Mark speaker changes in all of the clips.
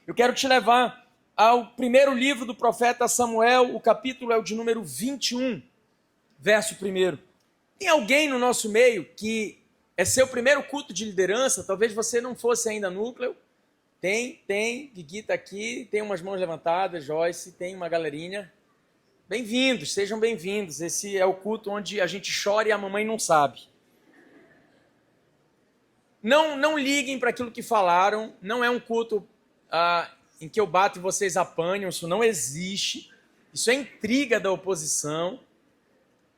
Speaker 1: Eu quero te levar ao primeiro livro do profeta Samuel, o capítulo é o de número 21, verso 1. Tem alguém no nosso meio que é seu primeiro culto de liderança? Talvez você não fosse ainda núcleo. Tem, Guigui está aqui, tem umas mãos levantadas, Joyce, tem uma galerinha. Bem-vindos, sejam bem-vindos. Esse é o culto onde a gente chora e a mamãe não sabe. Não liguem para aquilo que falaram, não é um culto em que eu bato e vocês apanham, isso não existe. Isso é intriga da oposição.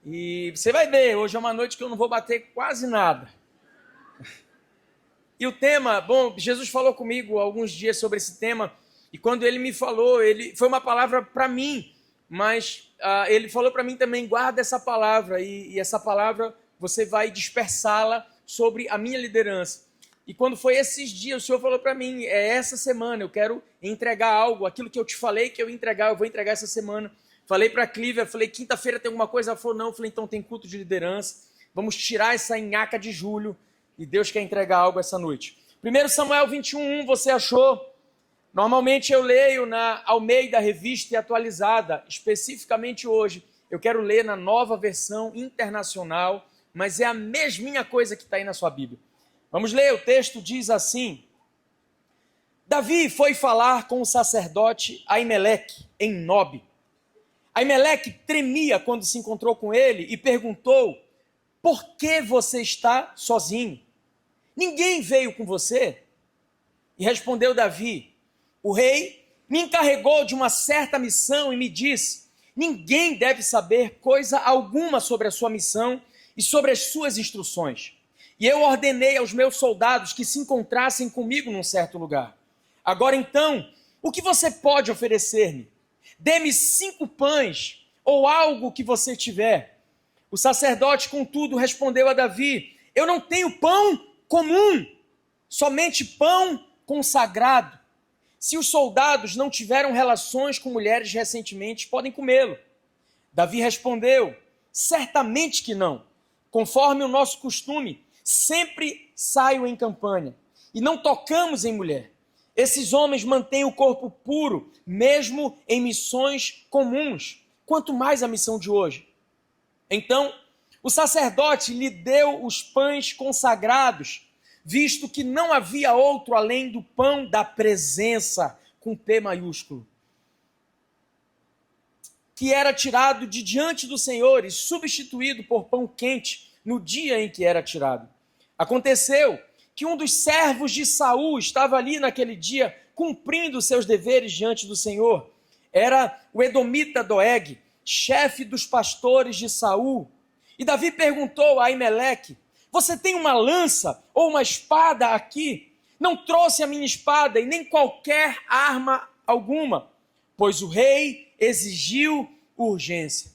Speaker 1: E você vai ver, hoje é uma noite que eu não vou bater quase nada. E o tema, Jesus falou comigo há alguns dias sobre esse tema, e quando ele me falou, foi uma palavra para mim, mas ele falou para mim também, guarda essa palavra, e essa palavra você vai dispersá-la sobre a minha liderança. E quando foi esses dias, o Senhor falou para mim, essa semana, eu quero entregar algo, aquilo que eu te falei que eu ia entregar, eu vou entregar essa semana. Falei para a Clívia, falei, quinta-feira tem alguma coisa? Ela falou, não. Eu falei, então tem culto de liderança, vamos tirar essa nhaca de julho, e Deus quer entregar algo essa noite. 1 Samuel 21, você achou? Normalmente eu leio na Almeida Revista e Atualizada, especificamente hoje, eu quero ler na Nova Versão Internacional, mas é a mesminha coisa que está aí na sua Bíblia. Vamos ler, o texto diz assim: Davi foi falar com o sacerdote Aimeleque, em Nobe. Aimeleque tremia quando se encontrou com ele e perguntou, por que você está sozinho? Ninguém veio com você? E respondeu Davi, o rei me encarregou de uma certa missão e me disse, ninguém deve saber coisa alguma sobre a sua missão e sobre as suas instruções. E eu ordenei aos meus soldados que se encontrassem comigo num certo lugar. Agora então, o que você pode oferecer-me? Dê-me 5 pães ou algo que você tiver. O sacerdote, contudo, respondeu a Davi, eu não tenho pão comum, somente pão consagrado. Se os soldados não tiveram relações com mulheres recentemente, podem comê-lo. Davi respondeu, certamente que não. Conforme o nosso costume, sempre saio em campanha e não tocamos em mulher. Esses homens mantêm o corpo puro, mesmo em missões comuns, quanto mais a missão de hoje. Então, o sacerdote lhe deu os pães consagrados, visto que não havia outro além do pão da presença, com P maiúsculo, que era tirado de diante do Senhor e substituído por pão quente no dia em que era tirado. Aconteceu que um dos servos de Saul estava ali naquele dia cumprindo seus deveres diante do Senhor. Era o edomita Doeg, chefe dos pastores de Saul. E Davi perguntou a Aimeleque, você tem uma lança ou uma espada aqui? Não trouxe a minha espada e nem qualquer arma alguma, pois o rei exigiu urgência.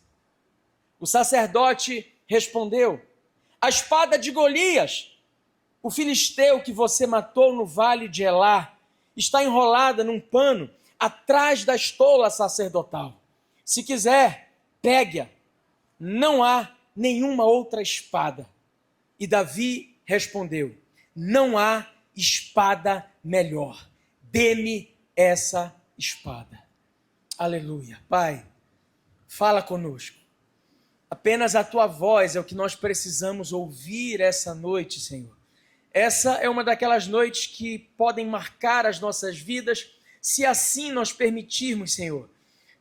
Speaker 1: O sacerdote respondeu, a espada de Golias, o filisteu que você matou no vale de Elá, está enrolada num pano atrás da estola sacerdotal. Se quiser, pegue-a. Não há nenhuma outra espada. E Davi respondeu, não há espada melhor. Dê-me essa espada. Aleluia. Pai, fala conosco. Apenas a tua voz é o que nós precisamos ouvir essa noite, Senhor. Essa é uma daquelas noites que podem marcar as nossas vidas, se assim nós permitirmos, Senhor.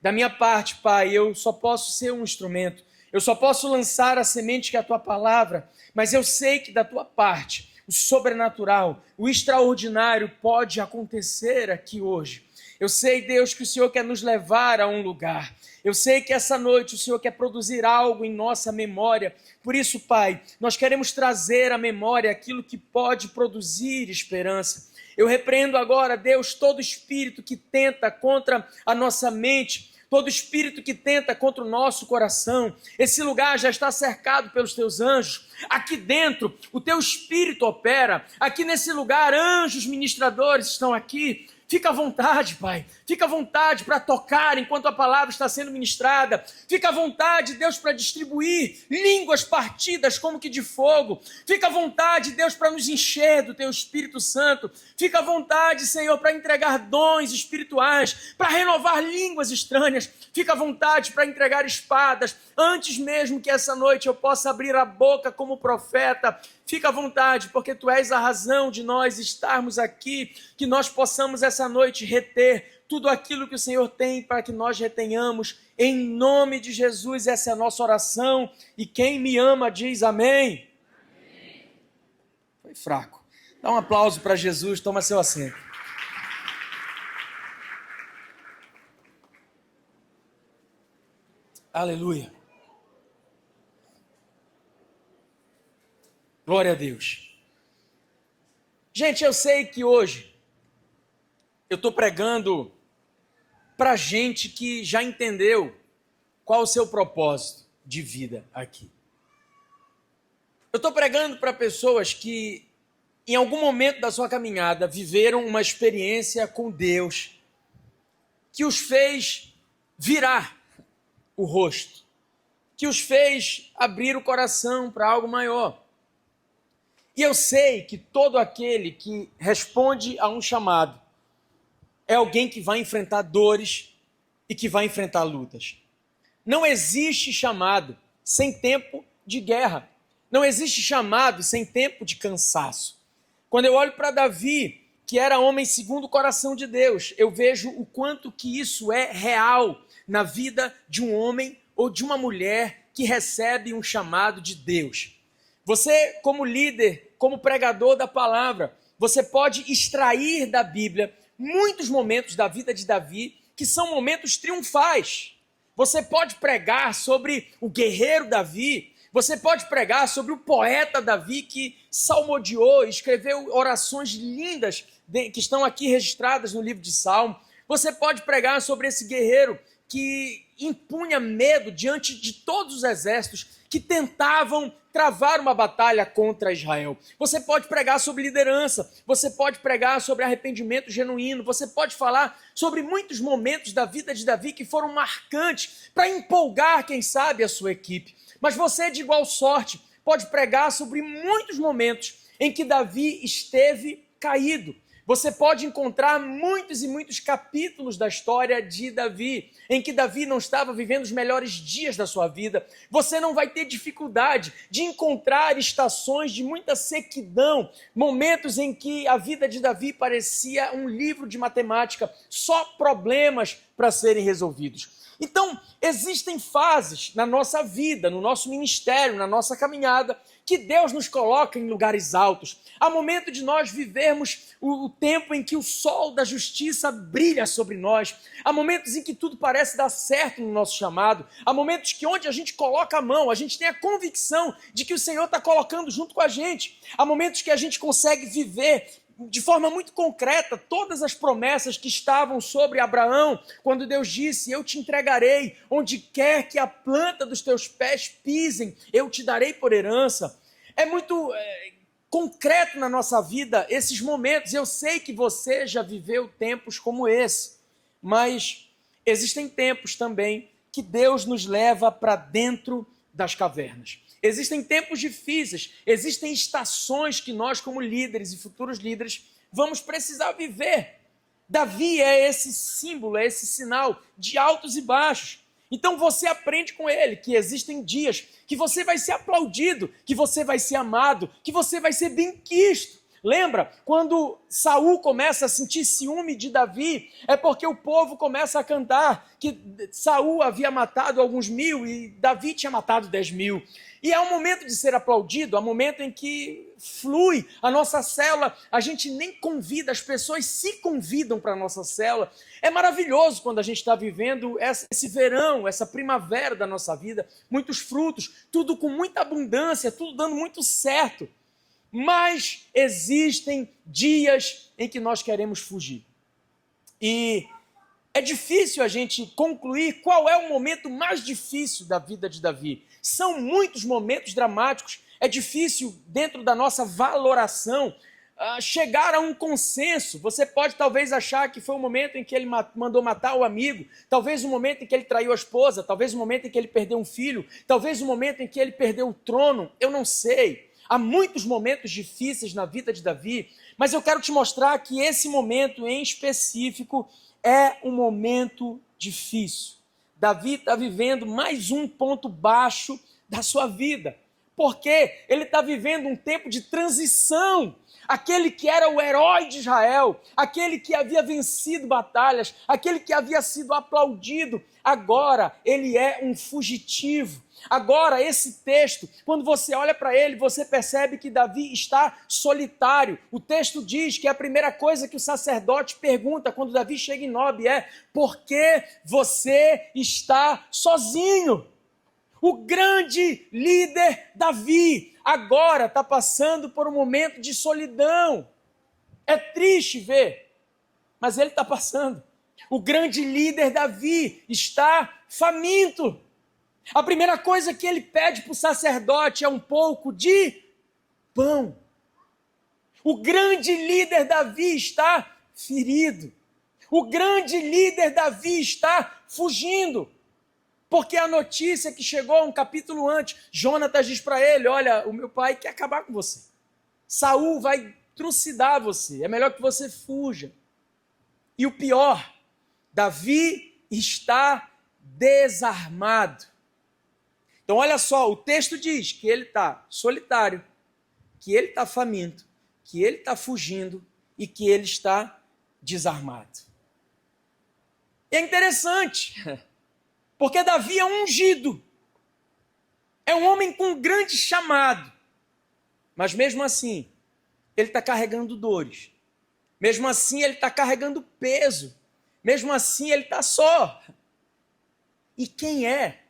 Speaker 1: Da minha parte, Pai, eu só posso ser um instrumento, eu só posso lançar a semente que é a tua palavra, mas eu sei que da tua parte, o sobrenatural, o extraordinário pode acontecer aqui hoje. Eu sei, Deus, que o Senhor quer nos levar a um lugar. Eu sei que essa noite o Senhor quer produzir algo em nossa memória. Por isso, Pai, nós queremos trazer à memória aquilo que pode produzir esperança. Eu repreendo agora, Deus, todo espírito que tenta contra a nossa mente, todo espírito que tenta contra o nosso coração. Esse lugar já está cercado pelos teus anjos. Aqui dentro, o teu espírito opera. Aqui nesse lugar, anjos ministradores estão aqui. Fica à vontade, Pai. Fica à vontade para tocar enquanto a palavra está sendo ministrada. Fica à vontade, Deus, para distribuir línguas partidas como que de fogo. Fica à vontade, Deus, para nos encher do Teu Espírito Santo. Fica à vontade, Senhor, para entregar dons espirituais, para renovar línguas estranhas. Fica à vontade para entregar espadas, antes mesmo que essa noite eu possa abrir a boca como profeta. Fica à vontade, porque Tu és a razão de nós estarmos aqui, que nós possamos essa noite reter tudo aquilo que o Senhor tem para que nós retenhamos. Em nome de Jesus, essa é a nossa oração. E quem me ama diz amém. Amém. Foi fraco. Dá um aplauso para Jesus, toma seu assento. Aleluia. Glória a Deus. Gente, eu sei que hoje eu estou pregando para gente que já entendeu qual o seu propósito de vida aqui. Eu estou pregando para pessoas que em algum momento da sua caminhada viveram uma experiência com Deus que os fez virar o rosto, que os fez abrir o coração para algo maior. E eu sei que todo aquele que responde a um chamado é alguém que vai enfrentar dores e que vai enfrentar lutas. Não existe chamado sem tempo de guerra. Não existe chamado sem tempo de cansaço. Quando eu olho para Davi, que era homem segundo o coração de Deus, eu vejo o quanto que isso é real na vida de um homem ou de uma mulher que recebe um chamado de Deus. Você, como líder, como pregador da palavra, você pode extrair da Bíblia muitos momentos da vida de Davi que são momentos triunfais. Você pode pregar sobre o guerreiro Davi, você pode pregar sobre o poeta Davi que salmodiou, escreveu orações lindas que estão aqui registradas no livro de Salmo. Você pode pregar sobre esse guerreiro que impunha medo diante de todos os exércitos que tentavam travar uma batalha contra Israel. Você pode pregar sobre liderança, você pode pregar sobre arrependimento genuíno, você pode falar sobre muitos momentos da vida de Davi que foram marcantes para empolgar, quem sabe, a sua equipe. Mas você, de igual sorte, pode pregar sobre muitos momentos em que Davi esteve caído. Você pode encontrar muitos e muitos capítulos da história de Davi, em que Davi não estava vivendo os melhores dias da sua vida. Você não vai ter dificuldade de encontrar estações de muita sequidão, momentos em que a vida de Davi parecia um livro de matemática, só problemas para serem resolvidos. Então, existem fases na nossa vida, no nosso ministério, na nossa caminhada, que Deus nos coloca em lugares altos. Há momento de nós vivermos o tempo em que o sol da justiça brilha sobre nós. Há momentos em que tudo parece dar certo no nosso chamado. Há momentos que onde a gente coloca a mão, a gente tem a convicção de que o Senhor está colocando junto com a gente. Há momentos que a gente consegue viver de forma muito concreta todas as promessas que estavam sobre Abraão, quando Deus disse: eu te entregarei, onde quer que a planta dos teus pés pisem, eu te darei por herança. É muito concreto na nossa vida esses momentos. Eu sei que você já viveu tempos como esse, mas existem tempos também que Deus nos leva para dentro das cavernas. Existem tempos difíceis, existem estações que nós, como líderes e futuros líderes, vamos precisar viver. Davi é esse símbolo, é esse sinal de altos e baixos. Então você aprende com ele que existem dias que você vai ser aplaudido, que você vai ser amado, que você vai ser bem-quisto. Lembra? Quando Saul começa a sentir ciúme de Davi, é porque o povo começa a cantar que Saul havia matado alguns 1000 e Davi tinha matado 10.000. E é um momento de ser aplaudido, é um momento em que flui a nossa célula, a gente nem convida, as pessoas se convidam para a nossa célula. É maravilhoso quando a gente está vivendo esse verão, essa primavera da nossa vida, muitos frutos, tudo com muita abundância, tudo dando muito certo. Mas existem dias em que nós queremos fugir. E é difícil a gente concluir qual é o momento mais difícil da vida de Davi. São muitos momentos dramáticos. É difícil, dentro da nossa valoração, chegar a um consenso. Você pode talvez achar que foi o momento em que ele mandou matar o amigo, talvez o momento em que ele traiu a esposa, talvez o momento em que ele perdeu um filho, talvez o momento em que ele perdeu o trono, eu não sei. Há muitos momentos difíceis na vida de Davi, mas eu quero te mostrar que esse momento em específico é um momento difícil. Davi está vivendo mais um ponto baixo da sua vida, porque ele está vivendo um tempo de transição. Aquele que era o herói de Israel, aquele que havia vencido batalhas, aquele que havia sido aplaudido, agora ele é um fugitivo. Agora esse texto, quando você olha para ele, você percebe que Davi está solitário. O texto diz que a primeira coisa que o sacerdote pergunta quando Davi chega em Nob é: por que você está sozinho? O grande líder Davi agora está passando por um momento de solidão. É triste ver, mas ele está passando. O grande líder Davi está faminto. A primeira coisa que ele pede para o sacerdote é um pouco de pão. O grande líder Davi está ferido. O grande líder Davi está fugindo. Porque a notícia que chegou um capítulo antes, Jonatas diz para ele: olha, o meu pai quer acabar com você. Saul vai trucidar você, é melhor que você fuja. E o pior, Davi está desarmado. Então olha só, o texto diz que ele está solitário, que ele está faminto, que ele está fugindo e que ele está desarmado. E é interessante, porque Davi é ungido, é um homem com um grande chamado, mas mesmo assim, ele está carregando dores, mesmo assim ele está carregando peso, mesmo assim ele está só. E quem é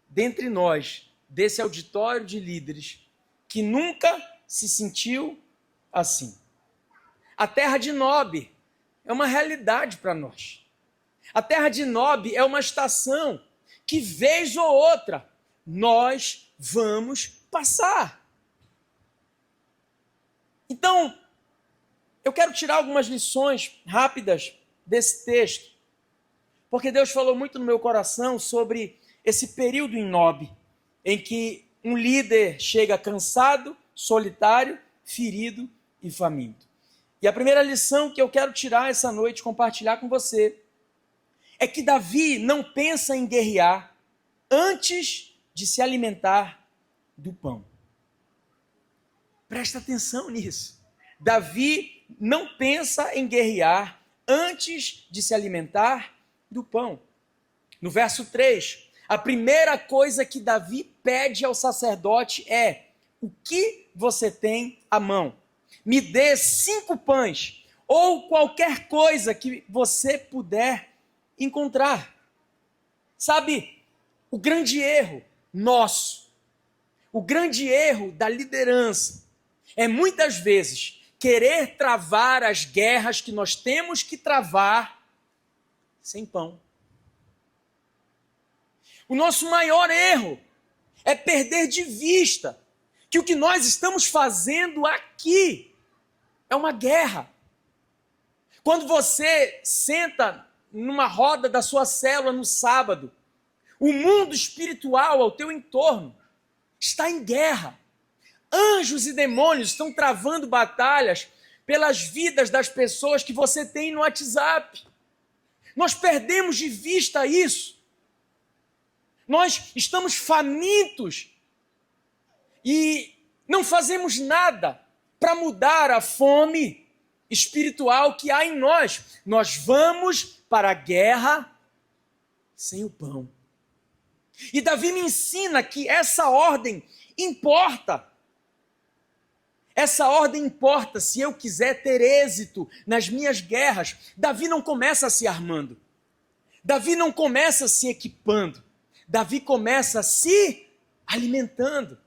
Speaker 1: dentre nós, desse auditório de líderes, que nunca se sentiu assim? A terra de Nob é uma realidade para nós. A terra de Nob é uma estação que, vez ou outra, nós vamos passar. Então, eu quero tirar algumas lições rápidas desse texto, porque Deus falou muito no meu coração sobre esse período em Nob, em que um líder chega cansado, solitário, ferido e faminto. E a primeira lição que eu quero tirar essa noite, compartilhar com você, é que Davi não pensa em guerrear antes de se alimentar do pão. Presta atenção nisso. Davi não pensa em guerrear antes de se alimentar do pão. No verso 3, a primeira coisa que Davi pede ao sacerdote é: o que você tem à mão? Me dê 5 pães, ou qualquer coisa que você puder encontrar. Sabe, o grande erro nosso, o grande erro da liderança, é muitas vezes querer travar as guerras que nós temos que travar sem pão. O nosso maior erro é perder de vista que o que nós estamos fazendo aqui é uma guerra. Quando você senta numa roda da sua célula no sábado, o mundo espiritual ao teu entorno está em guerra. Anjos e demônios estão travando batalhas pelas vidas das pessoas que você tem no WhatsApp. Nós perdemos de vista isso. Nós estamos famintos e não fazemos nada para mudar a fome espiritual que há em nós. Nós vamos para a guerra sem o pão. E Davi me ensina que essa ordem importa. Essa ordem importa se eu quiser ter êxito nas minhas guerras. Davi não começa se armando. Davi não começa se equipando. Davi começa se alimentando.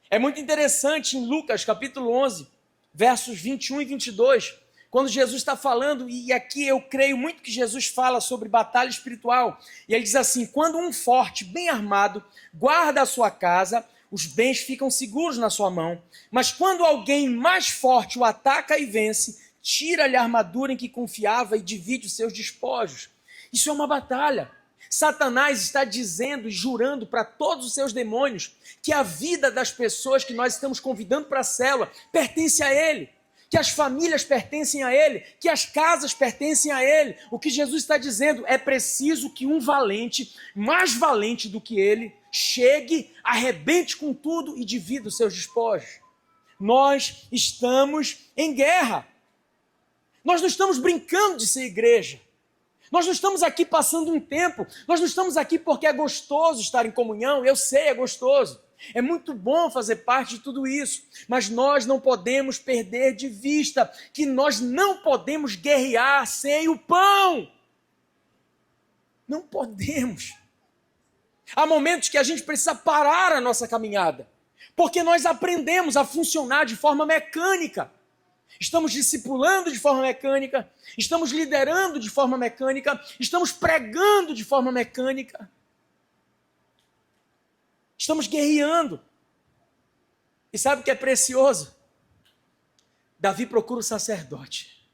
Speaker 1: É muito interessante em Lucas capítulo 11, versos 21 e 22, quando Jesus está falando, e aqui eu creio muito que Jesus fala sobre batalha espiritual, e ele diz assim: quando um forte, bem armado, guarda a sua casa, os bens ficam seguros na sua mão. Mas quando alguém mais forte o ataca e vence, tira-lhe a armadura em que confiava e divide os seus despojos. Isso é uma batalha. Satanás está dizendo e jurando para todos os seus demônios que a vida das pessoas que nós estamos convidando para a célula pertence a ele, que as famílias pertencem a ele, que as casas pertencem a ele. O que Jesus está dizendo é preciso que um valente, mais valente do que ele, chegue, arrebente com tudo e divida os seus despojos. Nós estamos em guerra. Nós não estamos brincando de ser igreja. Nós não estamos aqui passando um tempo. Nós não estamos aqui porque é gostoso estar em comunhão. Eu sei, é gostoso. É muito bom fazer parte de tudo isso. Mas nós não podemos perder de vista que nós não podemos guerrear sem o pão. Não podemos. Há momentos que a gente precisa parar a nossa caminhada, porque nós aprendemos a funcionar de forma mecânica. Estamos discipulando de forma mecânica, estamos liderando de forma mecânica, estamos pregando de forma mecânica. Estamos guerreando. E sabe o que é precioso? Davi procura o sacerdote.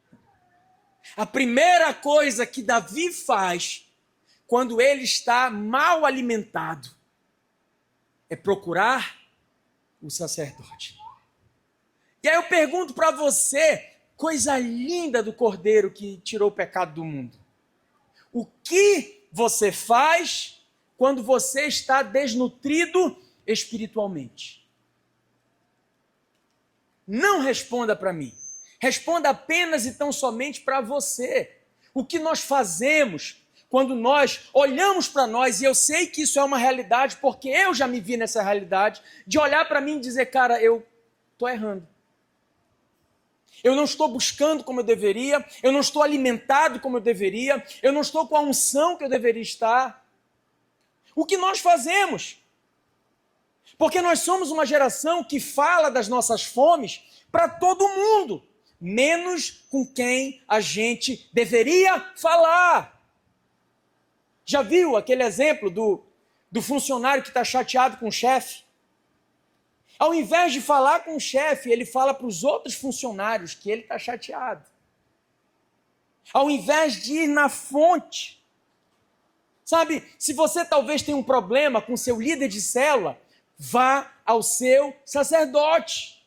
Speaker 1: A primeira coisa que Davi faz quando ele está mal alimentado é procurar o sacerdote. E aí eu pergunto para você, coisa linda do Cordeiro que tirou o pecado do mundo. O que você faz quando você está desnutrido espiritualmente? Não responda para mim. Responda apenas e tão somente para você. O que nós fazemos quando nós olhamos para nós, e eu sei que isso é uma realidade, porque eu já me vi nessa realidade, de olhar para mim e dizer, cara, eu estou errando. Eu não estou buscando como eu deveria, eu não estou alimentado como eu deveria, eu não estou com a unção que eu deveria estar. O que nós fazemos? Porque nós somos uma geração que fala das nossas fomes para todo mundo, menos com quem a gente deveria falar. Já viu aquele exemplo do funcionário que está chateado com o chefe? Ao invés de falar com o chefe, ele fala para os outros funcionários que ele está chateado. Ao invés de ir na fonte. Sabe, se você talvez tenha um problema com seu líder de célula, vá ao seu sacerdote.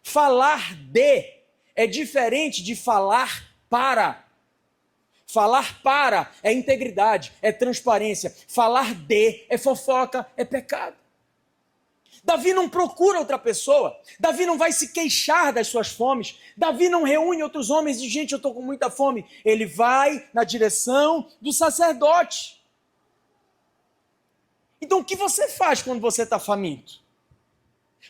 Speaker 1: Falar de é diferente de falar para. Falar para é integridade, é transparência. Falar de é fofoca, é pecado. Davi não procura outra pessoa. Davi não vai se queixar das suas fomes. Davi não reúne outros homens e diz, gente, eu estou com muita fome. Ele vai na direção do sacerdote. Então o que você faz quando você está faminto?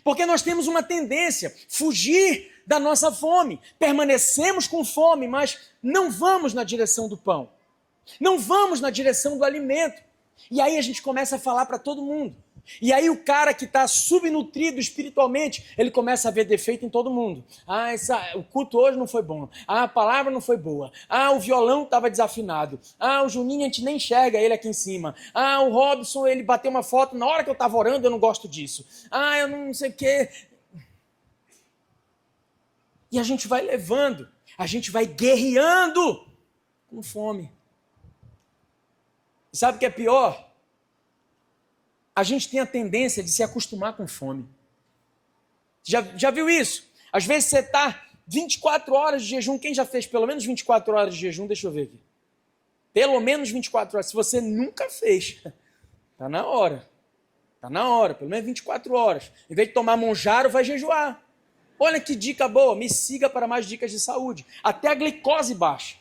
Speaker 1: Porque nós temos uma tendência, fugir da nossa fome. Permanecemos com fome, mas não vamos na direção do pão. Não vamos na direção do alimento. E aí a gente começa a falar para todo mundo. E aí o cara que está subnutrido espiritualmente, ele começa a ver defeito em todo mundo. O culto hoje não foi bom. A palavra não foi boa. O violão estava desafinado. O Juninho, a gente nem enxerga ele aqui em cima. O Robson, ele bateu uma foto na hora que eu estava orando, eu não gosto disso. Eu não sei o quê. E a gente vai levando, a gente vai guerreando com fome. E sabe o que é pior? A gente tem a tendência de se acostumar com fome. Já viu isso? Às vezes você está 24 horas de jejum. Quem já fez pelo menos 24 horas de jejum? Deixa eu ver aqui. Pelo menos 24 horas. Se você nunca fez, está na hora. Está na hora, pelo menos 24 horas. Em vez de tomar monjaro, vai jejuar. Olha que dica boa. Me siga para mais dicas de saúde. Até a glicose baixa.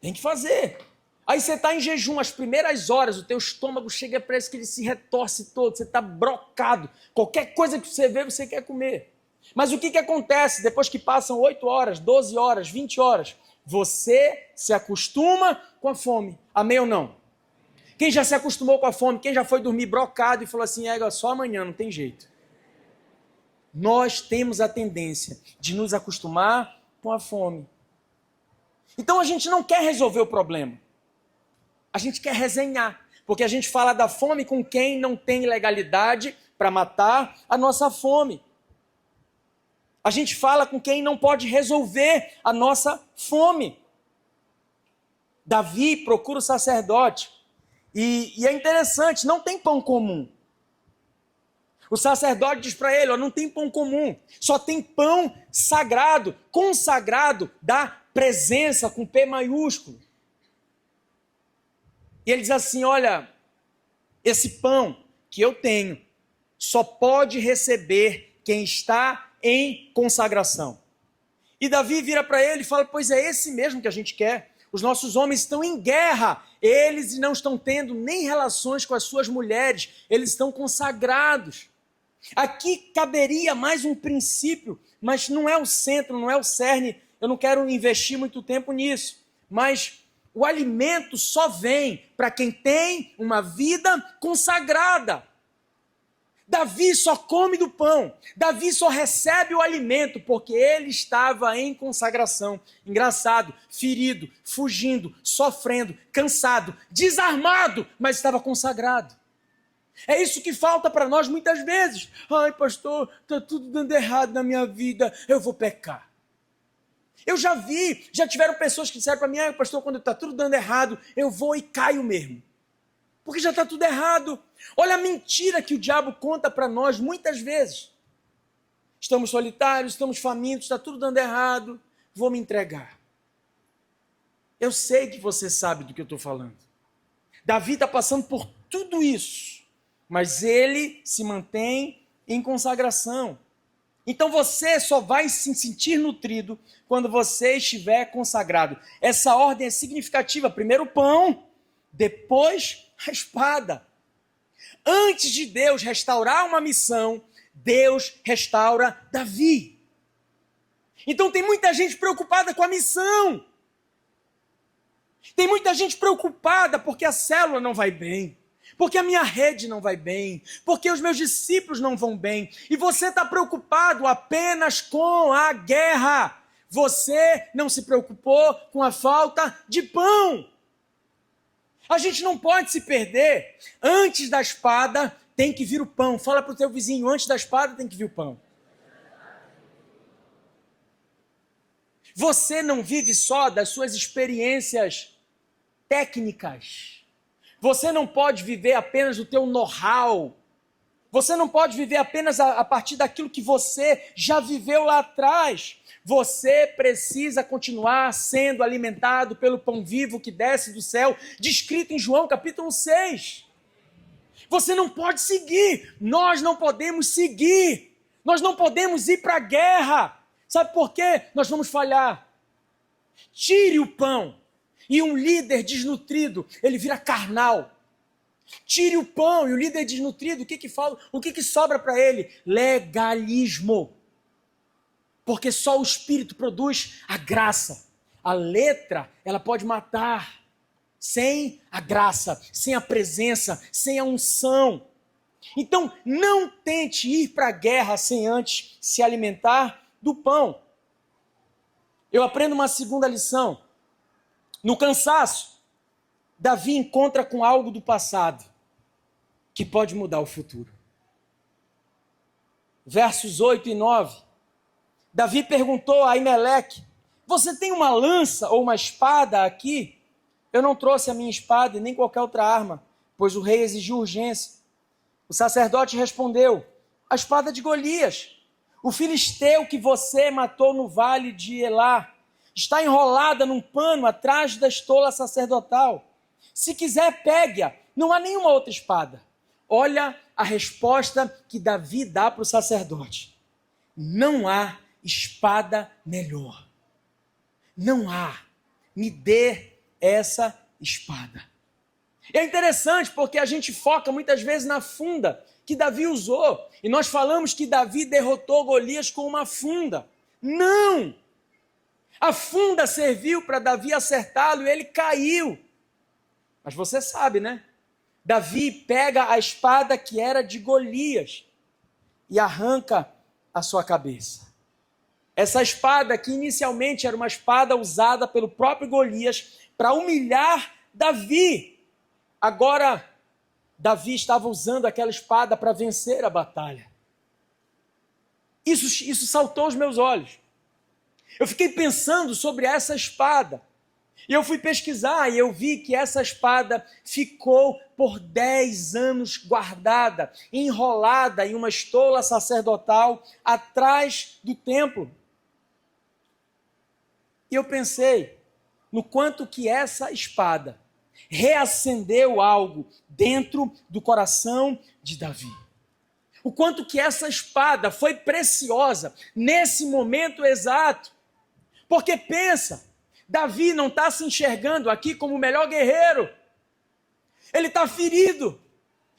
Speaker 1: Tem que fazer. Aí você está em jejum, as primeiras horas, o teu estômago chega, parece que ele se retorce todo, você está brocado. Qualquer coisa que você vê, você quer comer. Mas o que acontece depois que passam 8 horas, 12 horas, 20 horas? Você se acostuma com a fome. Amém ou não? Quem já se acostumou com a fome, quem já foi dormir brocado e falou assim, só amanhã, não tem jeito. Nós temos a tendência de nos acostumar com a fome. Então a gente não quer resolver o problema. A gente quer resenhar. Porque a gente fala da fome com quem não tem legalidade para matar a nossa fome. A gente fala com quem não pode resolver a nossa fome. Davi procura o sacerdote. E é interessante, não tem pão comum. O sacerdote diz para ele, não tem pão comum, só tem pão sagrado, consagrado da presença, com P maiúsculo. E ele diz assim, olha, esse pão que eu tenho só pode receber quem está em consagração. E Davi vira para ele e fala, pois é esse mesmo que a gente quer. Os nossos homens estão em guerra, eles não estão tendo nem relações com as suas mulheres, eles estão consagrados. Aqui caberia mais um princípio, mas não é o centro, não é o cerne, eu não quero investir muito tempo nisso, mas o alimento só vem para quem tem uma vida consagrada. Davi só come do pão, Davi só recebe o alimento porque ele estava em consagração. Engraçado, ferido, fugindo, sofrendo, cansado, desarmado, mas estava consagrado. É isso que falta para nós muitas vezes. Ai, pastor, está tudo dando errado na minha vida, eu vou pecar. Eu já tiveram pessoas que disseram para mim, pastor, quando está tudo dando errado, eu vou e caio mesmo. Porque já está tudo errado. Olha a mentira que o diabo conta para nós muitas vezes. Estamos solitários, estamos famintos, está tudo dando errado, vou me entregar. Eu sei que você sabe do que eu estou falando. Davi está passando por tudo isso, mas ele se mantém em consagração. Então você só vai se sentir nutrido quando você estiver consagrado. Essa ordem é significativa. Primeiro o pão, depois a espada. Antes de Deus restaurar uma missão, Deus restaura Davi. Então tem muita gente preocupada com a missão. Tem muita gente preocupada porque a célula não vai bem, porque a minha rede não vai bem, porque os meus discípulos não vão bem. E você está preocupado apenas com a guerra. Você não se preocupou com a falta de pão. A gente não pode se perder. Antes da espada tem que vir o pão. Fala para o teu vizinho, antes da espada tem que vir o pão. Você não vive só das suas experiências técnicas. Você não pode viver apenas do teu know-how. Você não pode viver apenas a partir daquilo que você já viveu lá atrás. Você precisa continuar sendo alimentado pelo pão vivo que desce do céu, descrito em João capítulo 6. Você não pode seguir, nós não podemos seguir, nós não podemos ir para a guerra. Sabe por quê? Nós vamos falhar. Tire o pão e um líder desnutrido, ele vira carnal. Tire o pão e o líder desnutrido, o que sobra para ele? Legalismo. Porque só o Espírito produz a graça. A letra, ela pode matar. Sem a graça, sem a presença, sem a unção. Então, não tente ir para a guerra sem antes se alimentar do pão. Eu aprendo uma segunda lição. No cansaço, Davi encontra com algo do passado que pode mudar o futuro. Versos 8 e 9. Davi perguntou a Aimeleque, você tem uma lança ou uma espada aqui? Eu não trouxe a minha espada e nem qualquer outra arma, pois o rei exigiu urgência. O sacerdote respondeu, a espada de Golias, o filisteu que você matou no vale de Elá, está enrolada num pano atrás da estola sacerdotal. Se quiser, pegue-a, não há nenhuma outra espada. Olha a resposta que Davi dá para o sacerdote. Não há espada melhor. Não há. Me dê essa espada. É interessante porque a gente foca muitas vezes na funda que Davi usou. E nós falamos que Davi derrotou Golias com uma funda. Não! A funda serviu para Davi acertá-lo e ele caiu. Mas você sabe, né? Davi pega a espada que era de Golias e arranca a sua cabeça. Essa espada, que inicialmente era uma espada usada pelo próprio Golias para humilhar Davi, agora Davi estava usando aquela espada para vencer a batalha. Isso saltou aos meus olhos. Eu fiquei pensando sobre essa espada. E eu fui pesquisar e eu vi que essa espada ficou por 10 anos guardada, enrolada em uma estola sacerdotal atrás do templo. E eu pensei no quanto que essa espada reacendeu algo dentro do coração de Davi. O quanto que essa espada foi preciosa nesse momento exato. Porque pensa, Davi não está se enxergando aqui como o melhor guerreiro. Ele está ferido.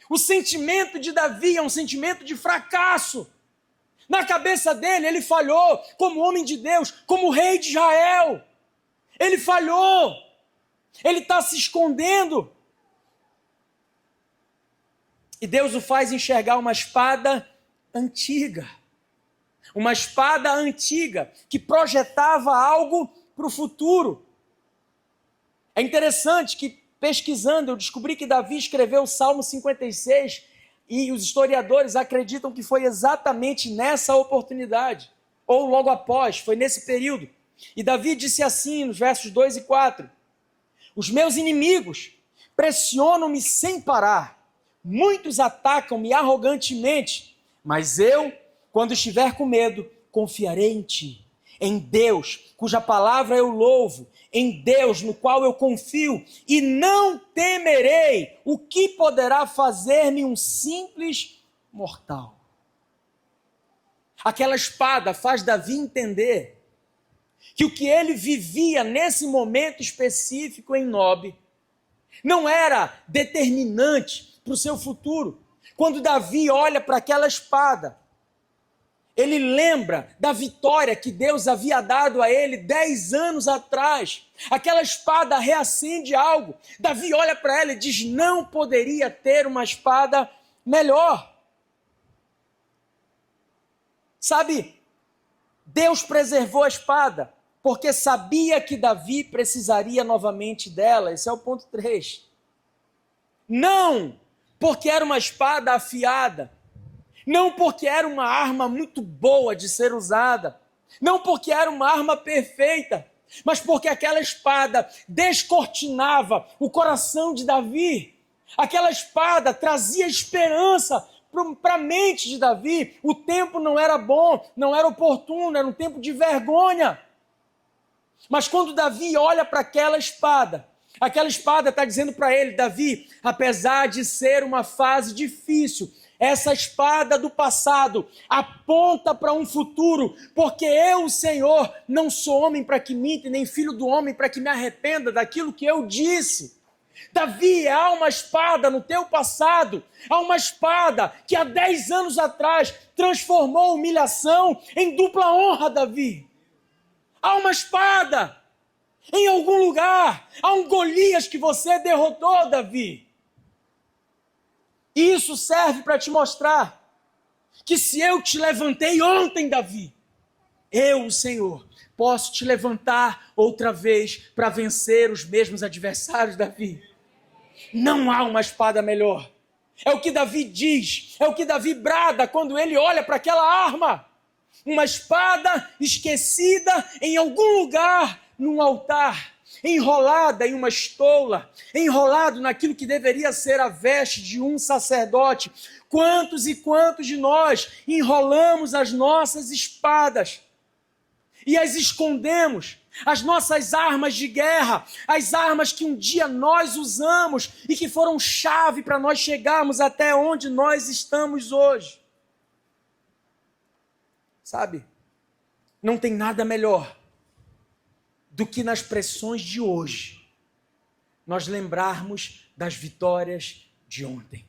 Speaker 1: O sentimento de Davi é um sentimento de fracasso. Na cabeça dele, ele falhou como homem de Deus, como rei de Israel. Ele falhou. Ele está se escondendo. E Deus o faz enxergar uma espada antiga. Uma espada antiga que projetava algo para o futuro. É interessante que, pesquisando, eu descobri que Davi escreveu o Salmo 56 e os historiadores acreditam que foi exatamente nessa oportunidade, ou logo após, foi nesse período. E Davi disse assim nos versos 2 e 4: os meus inimigos pressionam-me sem parar, muitos atacam-me arrogantemente, mas eu, quando estiver com medo, confiarei em ti. Em Deus, cuja palavra eu louvo, em Deus, no qual eu confio, e não temerei o que poderá fazer-me um simples mortal. Aquela espada faz Davi entender que o que ele vivia nesse momento específico em Nob não era determinante para o seu futuro. Quando Davi olha para aquela espada, ele lembra da vitória que Deus havia dado a ele 10 anos atrás. Aquela espada reacende algo. Davi olha para ela e diz: não poderia ter uma espada melhor. Sabe, Deus preservou a espada porque sabia que Davi precisaria novamente dela. Esse é o ponto 3. Não porque era uma espada afiada. Não porque era uma arma muito boa de ser usada, não porque era uma arma perfeita, mas porque aquela espada descortinava o coração de Davi. Aquela espada trazia esperança para a mente de Davi. O tempo não era bom, não era oportuno, era um tempo de vergonha. Mas quando Davi olha para aquela espada está dizendo para ele: Davi, apesar de ser uma fase difícil, essa espada do passado aponta para um futuro, porque eu, o Senhor, não sou homem para que minta, nem filho do homem para que me arrependa daquilo que eu disse. Davi, há uma espada no teu passado, há uma espada que há 10 anos atrás transformou humilhação em dupla honra, Davi. Há uma espada em algum lugar, há um Golias que você derrotou, Davi. Isso serve para te mostrar que se eu te levantei ontem, Davi, eu, o Senhor, posso te levantar outra vez para vencer os mesmos adversários, Davi. Não há uma espada melhor. É o que Davi diz, é o que Davi brada quando ele olha para aquela arma. Uma espada esquecida em algum lugar, num altar, enrolada em uma estola, enrolado naquilo que deveria ser a veste de um sacerdote. Quantos e quantos de nós enrolamos as nossas espadas e as escondemos, as nossas armas de guerra, as armas que um dia nós usamos e que foram chave para nós chegarmos até onde nós estamos hoje. Sabe, não tem nada melhor do que nas pressões de hoje nós lembrarmos das vitórias de ontem.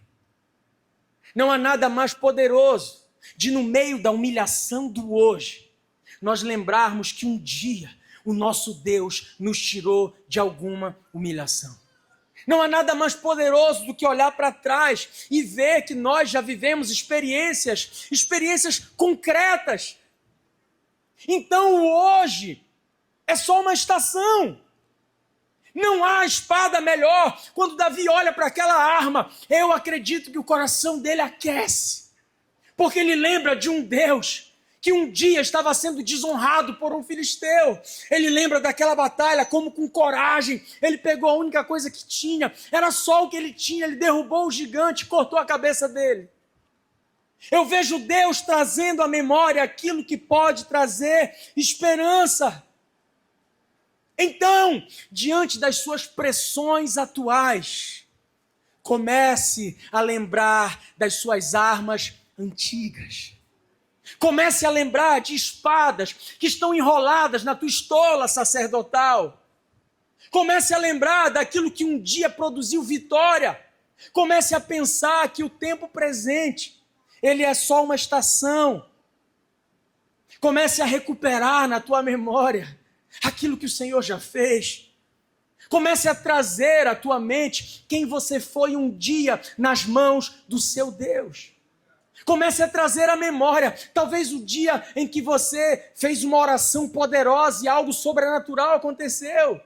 Speaker 1: Não há nada mais poderoso de, no meio da humilhação do hoje, nós lembrarmos que um dia o nosso Deus nos tirou de alguma humilhação. Não há nada mais poderoso do que olhar para trás e ver que nós já vivemos experiências concretas. Então o hoje é só uma estação. Não há espada melhor. Quando Davi olha para aquela arma, eu acredito que o coração dele aquece. Porque ele lembra de um Deus que um dia estava sendo desonrado por um filisteu. Ele lembra daquela batalha, como com coragem, ele pegou a única coisa que tinha, era só o que ele tinha, ele derrubou o gigante, cortou a cabeça dele. Eu vejo Deus trazendo à memória aquilo que pode trazer esperança. Então, diante das suas pressões atuais, comece a lembrar das suas armas antigas. Comece a lembrar de espadas que estão enroladas na tua estola sacerdotal. Comece a lembrar daquilo que um dia produziu vitória. Comece a pensar que o tempo presente, ele é só uma estação. Comece a recuperar na tua memória aquilo que o Senhor já fez. Comece a trazer à tua mente quem você foi um dia nas mãos do seu Deus. Comece a trazer à memória, talvez o dia em que você fez uma oração poderosa e algo sobrenatural aconteceu.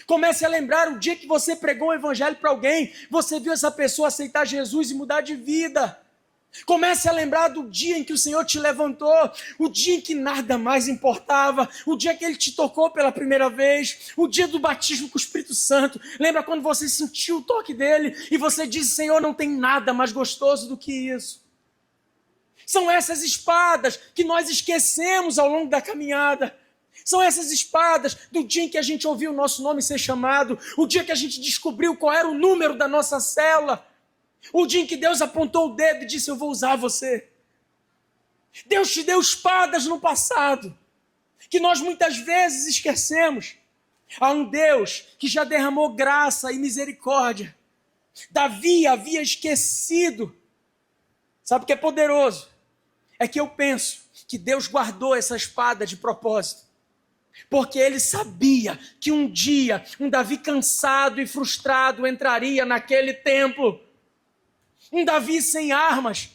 Speaker 1: Comece a lembrar o dia que você pregou o evangelho para alguém, você viu essa pessoa aceitar Jesus e mudar de vida. Comece a lembrar do dia em que o Senhor te levantou, o dia em que nada mais importava, o dia que Ele te tocou pela primeira vez, o dia do batismo com o Espírito Santo. Lembra quando você sentiu o toque dele e você disse: Senhor, não tem nada mais gostoso do que isso. São essas espadas que nós esquecemos ao longo da caminhada. São essas espadas do dia em que a gente ouviu o nosso nome ser chamado, o dia que a gente descobriu qual era o número da nossa célula, o dia em que Deus apontou o dedo e disse: eu vou usar você. Deus te deu espadas no passado, que nós muitas vezes esquecemos. Há um Deus que já derramou graça e misericórdia. Davi havia esquecido. Sabe o que é poderoso? É que eu penso que Deus guardou essa espada de propósito. Porque ele sabia que um dia um Davi cansado e frustrado entraria naquele templo. Um Davi sem armas.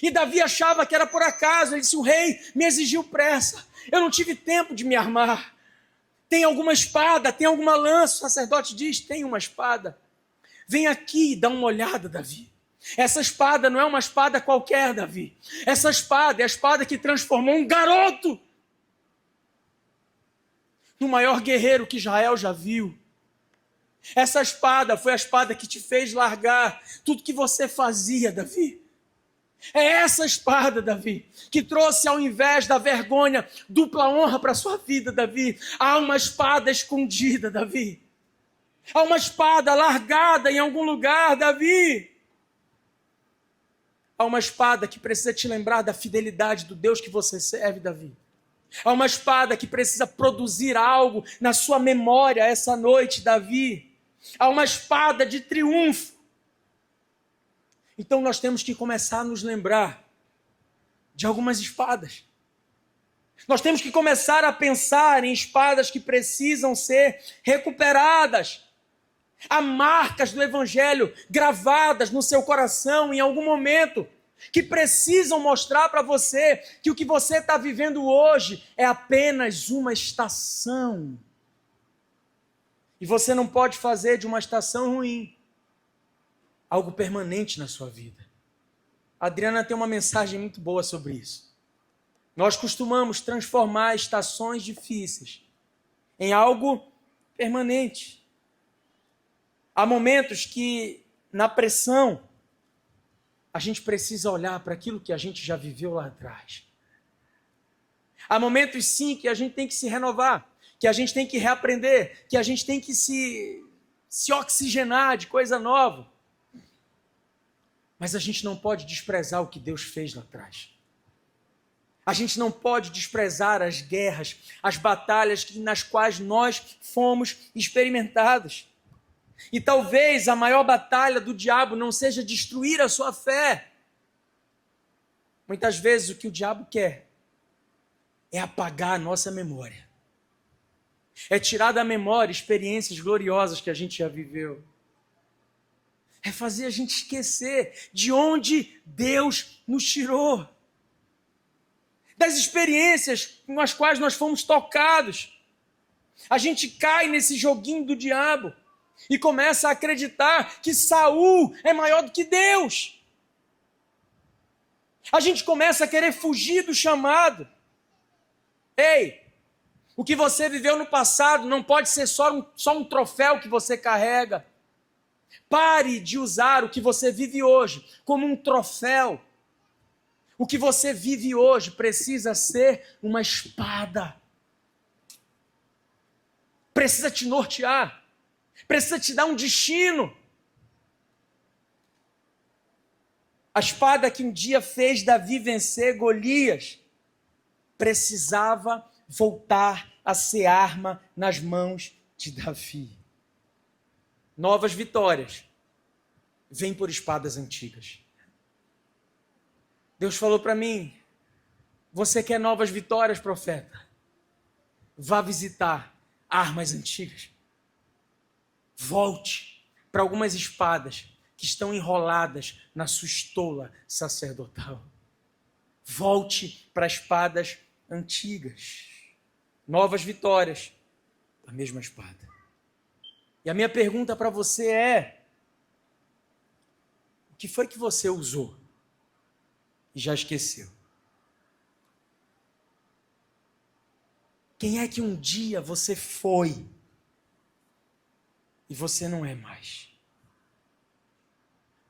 Speaker 1: E Davi achava que era por acaso. Ele disse: o rei me exigiu pressa. Eu não tive tempo de me armar. Tem alguma espada? Tem alguma lança? O sacerdote diz: tem uma espada. Vem aqui e dá uma olhada, Davi. Essa espada não é uma espada qualquer, Davi. Essa espada é a espada que transformou um garoto no maior guerreiro que Israel já viu. Essa espada foi a espada que te fez largar tudo que você fazia, Davi. É essa espada, Davi, que trouxe, ao invés da vergonha, dupla honra para a sua vida, Davi. Há uma espada escondida, Davi. Há uma espada largada em algum lugar, Davi. Há uma espada que precisa te lembrar da fidelidade do Deus que você serve, Davi. Há uma espada que precisa produzir algo na sua memória essa noite, Davi. Há uma espada de triunfo. Então nós temos que começar a nos lembrar de algumas espadas. Nós temos que começar a pensar em espadas que precisam ser recuperadas. Há marcas do Evangelho gravadas no seu coração em algum momento, que precisam mostrar para você que o que você está vivendo hoje é apenas uma estação. E você não pode fazer de uma estação ruim algo permanente na sua vida. A Adriana tem uma mensagem muito boa sobre isso. Nós costumamos transformar estações difíceis em algo permanente. Há momentos que, na pressão, a gente precisa olhar para aquilo que a gente já viveu lá atrás. Há momentos, sim, que a gente tem que se renovar, que a gente tem que reaprender, que a gente tem que se oxigenar de coisa nova. Mas a gente não pode desprezar o que Deus fez lá atrás. A gente não pode desprezar as guerras, as batalhas nas quais nós fomos experimentados. E talvez a maior batalha do diabo não seja destruir a sua fé. Muitas vezes o que o diabo quer é apagar a nossa memória. É tirar da memória experiências gloriosas que a gente já viveu. É fazer a gente esquecer de onde Deus nos tirou. Das experiências com as quais nós fomos tocados. A gente cai nesse joguinho do diabo. e começa a acreditar que Saul é maior do que Deus. A gente começa a querer fugir do chamado. Ei, o que você viveu no passado não pode ser só um troféu que você carrega. Pare de usar o que você vive hoje como um troféu. O que você vive hoje precisa ser uma espada. Precisa te nortear. Precisa te dar um destino. A espada que um dia fez Davi vencer Golias precisava voltar a ser arma nas mãos de Davi. Novas vitórias vêm por espadas antigas. Deus falou para mim: você quer novas vitórias, profeta? Vá visitar armas antigas. Volte para algumas espadas que estão enroladas na sua estola sacerdotal. Volte para espadas antigas. Novas vitórias da mesma espada. E a minha pergunta para você é: o que foi que você usou e já esqueceu? Quem é que um dia você foi e você não é mais?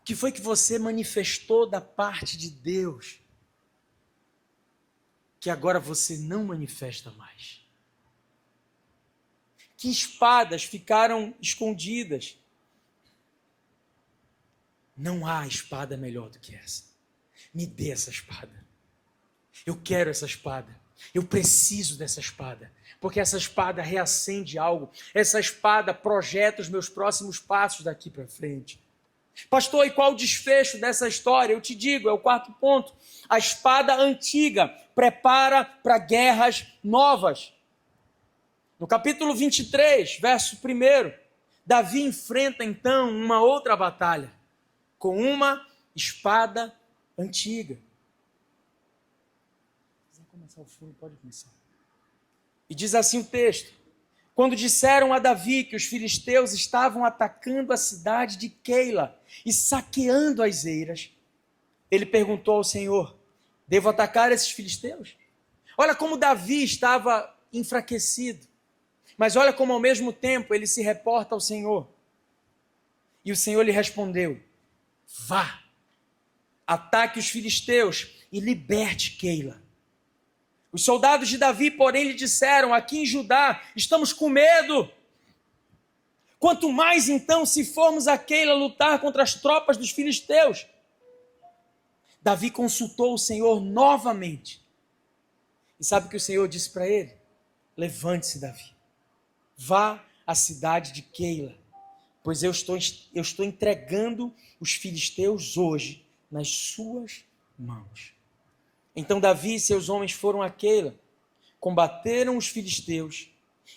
Speaker 1: O que foi que você manifestou da parte de Deus que agora você não manifesta mais? Que espadas ficaram escondidas? Não há espada melhor do que essa. Me dê essa espada. Eu quero essa espada. Eu preciso dessa espada. Porque essa espada reacende algo. Essa espada projeta os meus próximos passos daqui para frente. Pastor, e qual o desfecho dessa história? Eu te digo, é o quarto ponto. A espada antiga prepara para guerras novas. No capítulo 23, verso 1, Davi enfrenta então uma outra batalha com uma espada antiga. Se quiser começar o filme, pode começar. E diz assim o texto: quando disseram a Davi que os filisteus estavam atacando a cidade de Keila e saqueando as eiras, ele perguntou ao Senhor: devo atacar esses filisteus? Olha como Davi estava enfraquecido, mas olha como ao mesmo tempo ele se reporta ao Senhor. E o Senhor lhe respondeu: vá, ataque os filisteus e liberte Keila. Os soldados de Davi, porém, lhe disseram: aqui em Judá estamos com medo. Quanto mais então se formos a Keila lutar contra as tropas dos filisteus. Davi consultou o Senhor novamente. E sabe o que o Senhor disse para ele? Levante-se, Davi. Vá à cidade de Keila, pois eu estou entregando os filisteus hoje nas suas mãos. Então Davi e seus homens foram a Keila, combateram os filisteus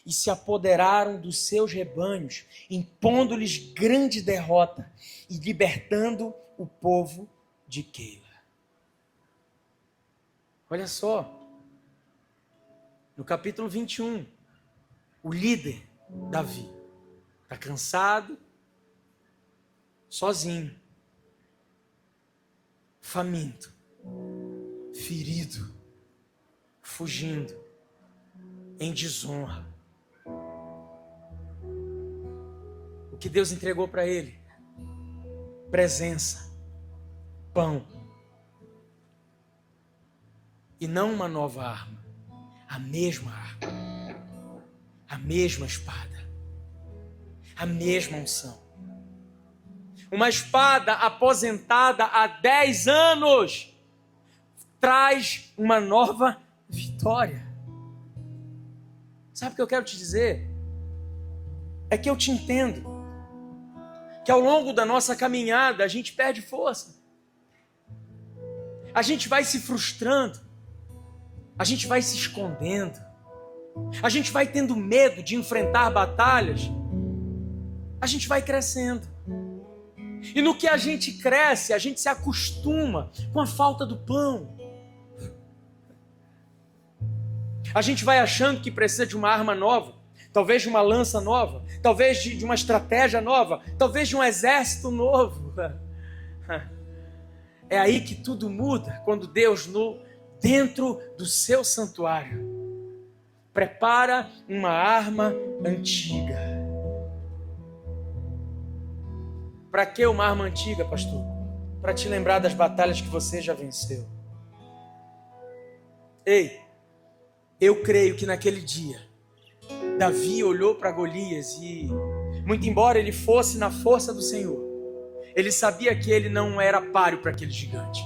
Speaker 1: e se apoderaram dos seus rebanhos, impondo-lhes grande derrota e libertando o povo de Keila. Olha só, no capítulo 21, o líder, Davi, está cansado, sozinho, faminto, ferido, fugindo, em desonra. O que Deus entregou para ele? Presença, pão. E não uma nova arma, a mesma arma, a mesma espada, a mesma unção. Uma espada aposentada há 10 anos traz uma nova vitória. Sabe o que eu quero te dizer? É que eu te entendo que ao longo da nossa caminhada a gente perde força. A gente vai se frustrando. A gente vai se escondendo. A gente vai tendo medo de enfrentar batalhas. A gente vai crescendo. E no que a gente cresce, a gente se acostuma com a falta do pão. A gente vai achando que precisa de uma arma nova. talvez de uma lança nova, talvez de uma estratégia nova, talvez de um exército novo. É aí que tudo muda, quando Deus, dentro do seu santuário, prepara uma arma antiga. Para que uma arma antiga, pastor? Para te lembrar das batalhas que você já venceu. Ei, eu creio que naquele dia, Davi olhou para Golias e, muito embora ele fosse na força do Senhor, ele sabia que ele não era páreo para aquele gigante.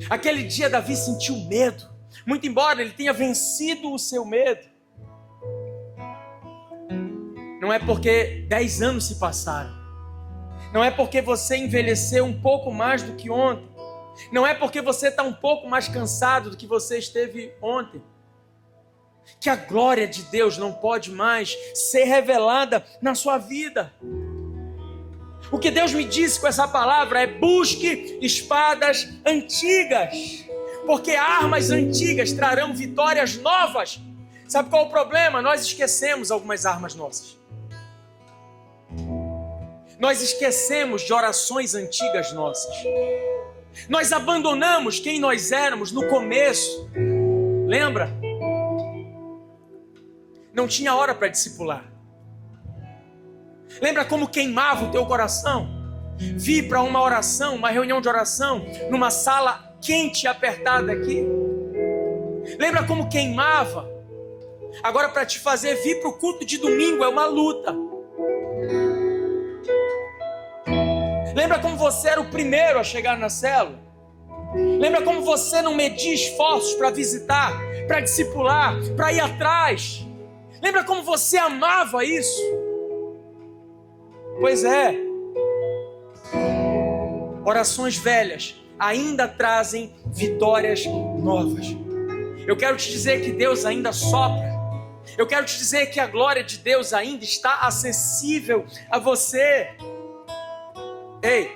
Speaker 1: Aquele dia Davi sentiu medo, muito embora ele tenha vencido o seu medo. Não é porque 10 anos se passaram, não é porque você envelheceu um pouco mais do que ontem, não é porque você está um pouco mais cansado do que você esteve ontem, que a glória de Deus não pode mais ser revelada na sua vida. O que Deus me disse com essa palavra é: busque espadas antigas, porque armas antigas trarão vitórias novas. Sabe qual é o problema? Nós esquecemos algumas armas nossas. Nós esquecemos de orações antigas nossas. Nós abandonamos quem nós éramos no começo. Lembra? Não tinha hora para discipular. Lembra como queimava o teu coração? Vir para uma oração, uma reunião de oração, numa sala quente e apertada aqui. Lembra como queimava? Agora, para te fazer vir para o culto de domingo é uma luta. Lembra como você era o primeiro a chegar na célula? Lembra como você não media esforços para visitar, para discipular, para ir atrás? Lembra como você amava isso? Pois é. Orações velhas ainda trazem vitórias novas. Eu quero te dizer que Deus ainda sopra. Eu quero te dizer que a glória de Deus ainda está acessível a você. Ei,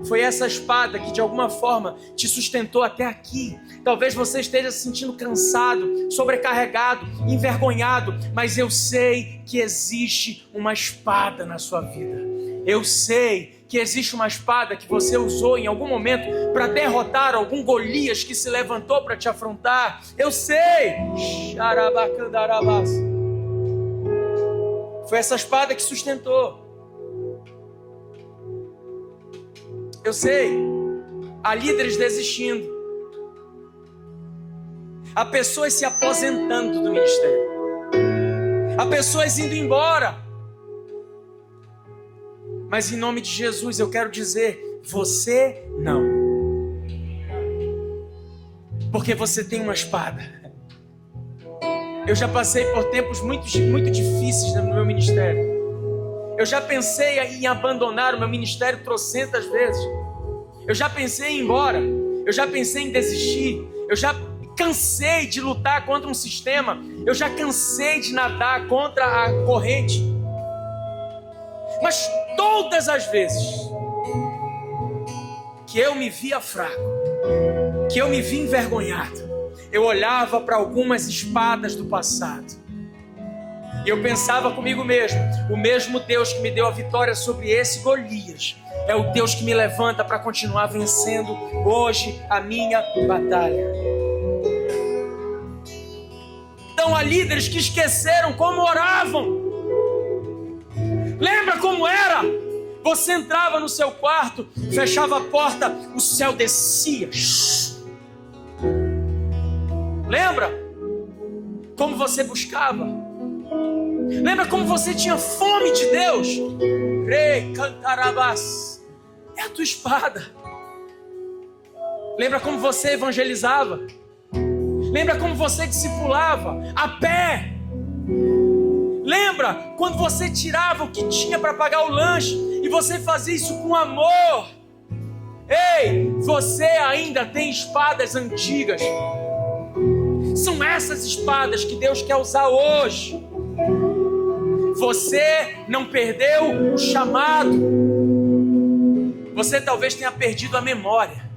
Speaker 1: foi essa espada que de alguma forma te sustentou até aqui. Talvez você esteja se sentindo cansado, sobrecarregado, envergonhado, mas eu sei que existe uma espada na sua vida. Eu sei que existe uma espada que você usou em algum momento para derrotar algum Golias que se levantou para te afrontar. Eu sei. Foi essa espada que sustentou. Eu sei, há líderes desistindo, há pessoas se aposentando do ministério, há pessoas indo embora, mas em nome de Jesus eu quero dizer, você não, porque você tem uma espada. Eu já passei por tempos muito difíceis no meu ministério. Eu já pensei em abandonar o meu ministério trocentas vezes. Eu já pensei em ir embora. Eu já pensei em desistir. Eu já cansei de lutar contra um sistema. Eu já cansei de nadar contra a corrente. Mas todas as vezes que eu me via fraco, que eu me via envergonhado, eu olhava para algumas espadas do passado. E eu pensava comigo mesmo, o mesmo Deus que me deu a vitória sobre esse Golias, é o Deus que me levanta para continuar vencendo hoje a minha batalha. Então há líderes que esqueceram como oravam. Lembra como era? Você entrava no seu quarto, fechava a porta, o céu descia. Lembra como você buscava? Lembra como você tinha fome de Deus? Rei, cantarabás. É a tua espada. Lembra como você evangelizava? Lembra como você discipulava? A pé. Lembra quando você tirava o que tinha para pagar o lanche e você fazia isso com amor? Ei, você ainda tem espadas antigas. São essas espadas que Deus quer usar hoje. Você não perdeu o chamado. Você talvez tenha perdido a memória.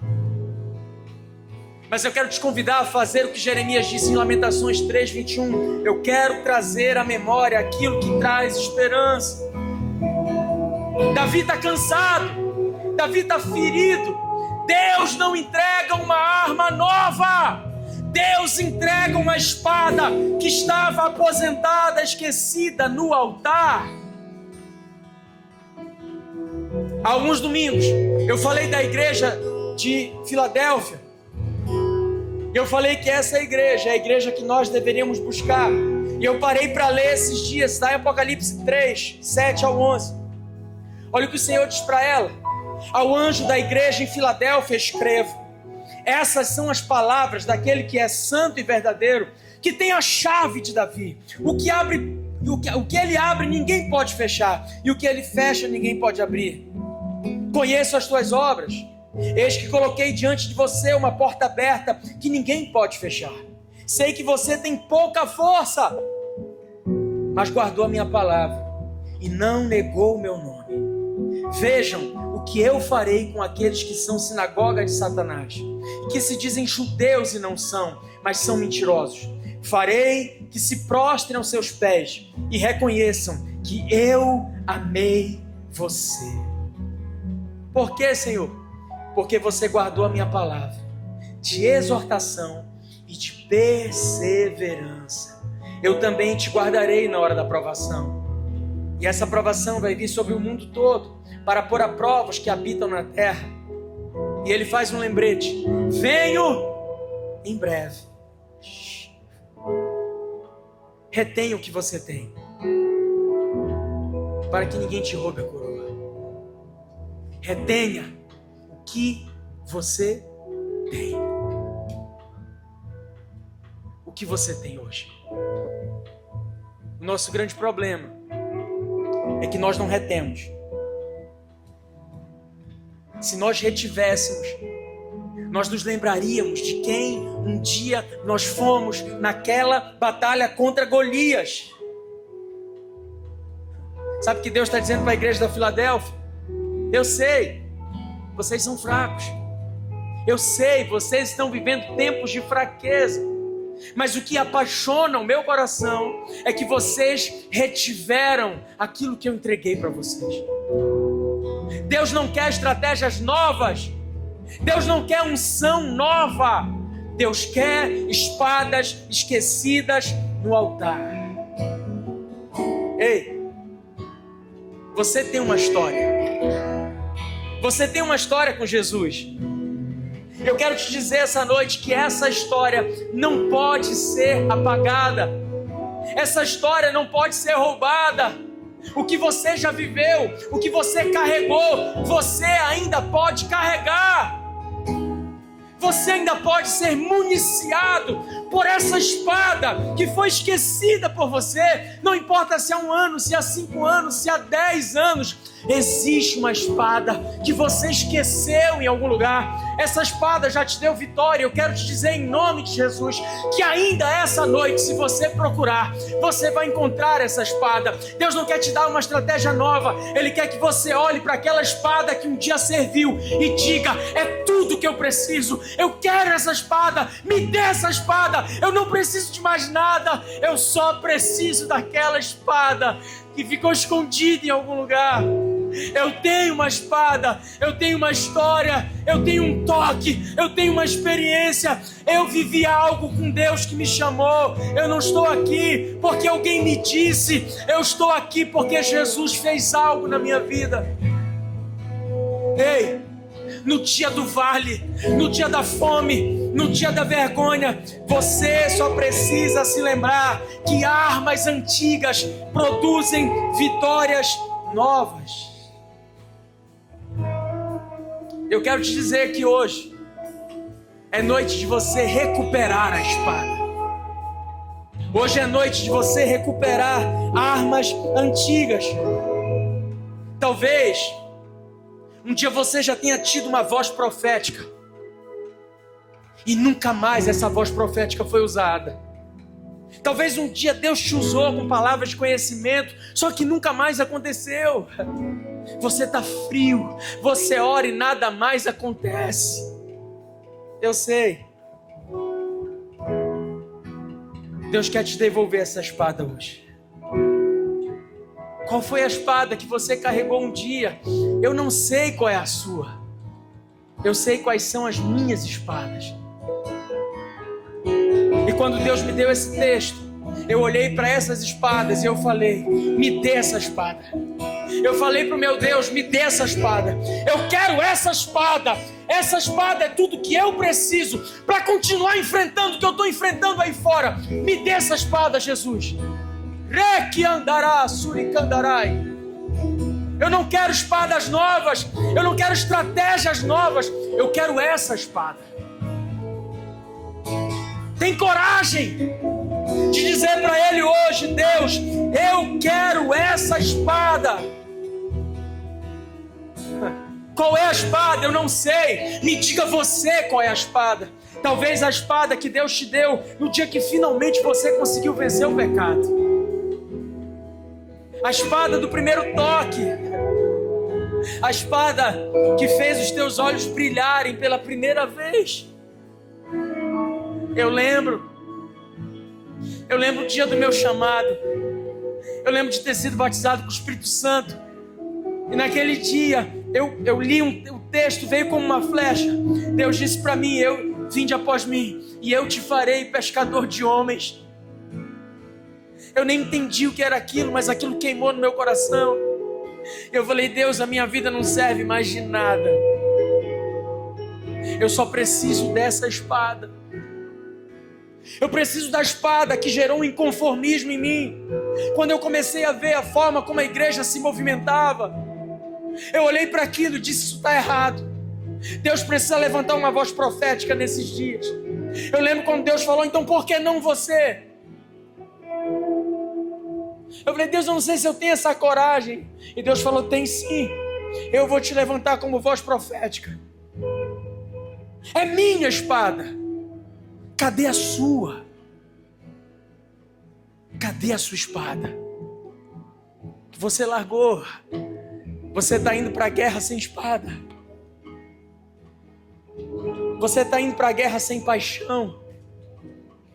Speaker 1: Mas eu quero te convidar a fazer o que Jeremias disse em Lamentações 3:21. Eu quero trazer à memória aquilo que traz esperança. Davi está cansado, Davi está ferido. Deus não entrega uma arma nova. Deus entrega uma espada que estava aposentada, esquecida no altar. Há alguns domingos eu falei da igreja de Filadélfia. Eu falei que essa igreja é a igreja que nós deveríamos buscar. E eu parei para ler esses dias, está em Apocalipse 3, 7 ao 11. Olha o que o Senhor diz para ela. Ao anjo da igreja em Filadélfia escrevo: essas são as palavras daquele que é santo e verdadeiro, que tem a chave de Davi. O que ele abre ninguém pode fechar, e o que ele fecha ninguém pode abrir. Conheço as tuas obras. Eis que coloquei diante de você uma porta aberta que ninguém pode fechar. Sei que você tem pouca força, mas guardou a minha palavra e não negou o meu nome. Vejam o que eu farei com aqueles que são sinagoga de Satanás, e que se dizem judeus e não são, mas são mentirosos. Farei que se prostrem aos seus pés e reconheçam que eu amei você. Por quê, Senhor? Porque você guardou a minha palavra de exortação e de perseverança. Eu também te guardarei na hora da provação. E essa provação vai vir sobre o mundo todo, para pôr a prova os que habitam na terra. E ele faz um lembrete: venho em breve. Retenha o que você tem, para que ninguém te roube a coroa. Retenha o que você tem. O que você tem hoje? O nosso grande problema é que nós não retemos. Se nós retivéssemos, nós nos lembraríamos de quem um dia nós fomos naquela batalha contra Golias. Sabe o que Deus está dizendo para a igreja da Filadélfia? Eu sei, vocês são fracos. Eu sei, vocês estão vivendo tempos de fraqueza. Mas o que apaixona o meu coração é que vocês retiveram aquilo que eu entreguei para vocês. Deus não quer estratégias novas. Deus não quer unção nova. Deus quer espadas esquecidas no altar. Ei, você tem uma história. Você tem uma história com Jesus. Eu quero te dizer essa noite que essa história não pode ser apagada. Essa história não pode ser roubada. O que você já viveu, o que você carregou, você ainda pode carregar. Você ainda pode ser municiado por essa espada que foi esquecida por você. Não importa se há 1 ano, se há 5 anos, se há 10 anos. Existe uma espada que você esqueceu em algum lugar. Essa espada já te deu vitória. Eu quero te dizer em nome de Jesus que ainda essa noite, se você procurar, você vai encontrar essa espada. Deus não quer te dar uma estratégia nova. Ele quer que você olhe para aquela espada que um dia serviu e diga: é tudo que eu preciso. Eu quero essa espada. Me dê essa espada. Eu não preciso de mais nada. Eu só preciso daquela espada que ficou escondida em algum lugar. Eu tenho uma espada, eu tenho uma história, eu tenho um toque, eu tenho uma experiência. Eu vivi algo com Deus que me chamou. Eu não estou aqui porque alguém me disse. Eu estou aqui porque Jesus fez algo na minha vida. Ei, no dia do vale, no dia da fome, no dia da vergonha, você só precisa se lembrar que armas antigas produzem vitórias novas. Eu quero te dizer que hoje é noite de você recuperar a espada. Hoje é noite de você recuperar armas antigas. Talvez um dia você já tenha tido uma voz profética e nunca mais essa voz profética foi usada. Talvez um dia Deus te usou com palavras de conhecimento, só que nunca mais aconteceu. Você está frio, você ora e nada mais acontece. Eu sei, Deus quer te devolver essa espada hoje. Qual foi a espada que você carregou um dia? Eu não sei qual é a sua. Eu sei quais são as minhas espadas. E quando Deus me deu esse texto, eu olhei para essas espadas e eu falei: me dê essa espada. Eu falei para o meu Deus: me dê essa espada. Eu quero essa espada. Essa espada é tudo que eu preciso para continuar enfrentando o que eu estou enfrentando aí fora. Me dê essa espada, Jesus. Reque andará, suricandarai. Eu não quero espadas novas. Eu não quero estratégias novas. Eu quero essa espada. Tem coragem de dizer para Ele hoje: Deus, eu quero essa espada. Qual é a espada? Eu não sei. Me diga você qual é a espada. Talvez a espada que Deus te deu no dia que finalmente você conseguiu vencer o pecado. A espada do primeiro toque. A espada que fez os teus olhos brilharem pela primeira vez. Eu lembro o dia do meu chamado. Eu lembro de ter sido batizado com o Espírito Santo. E naquele dia, eu li um texto, veio como uma flecha. Deus disse para mim: vinde após mim, e eu te farei pescador de homens. Eu nem entendi o que era aquilo, mas aquilo queimou no meu coração. Eu falei: Deus, a minha vida não serve mais de nada. Eu só preciso dessa espada. Eu preciso da espada que gerou um inconformismo em mim. Quando eu comecei a ver a forma como a igreja se movimentava, eu olhei para aquilo e disse: isso está errado. Deus precisa levantar uma voz profética nesses dias. Eu lembro quando Deus falou: então por que não você? Eu falei: Deus, eu não sei se eu tenho essa coragem. E Deus falou: tem sim. Eu vou te levantar como voz profética. É minha espada. Cadê a sua? Cadê a sua espada? Que você largou. Você está indo para a guerra sem espada. Você está indo para a guerra sem paixão.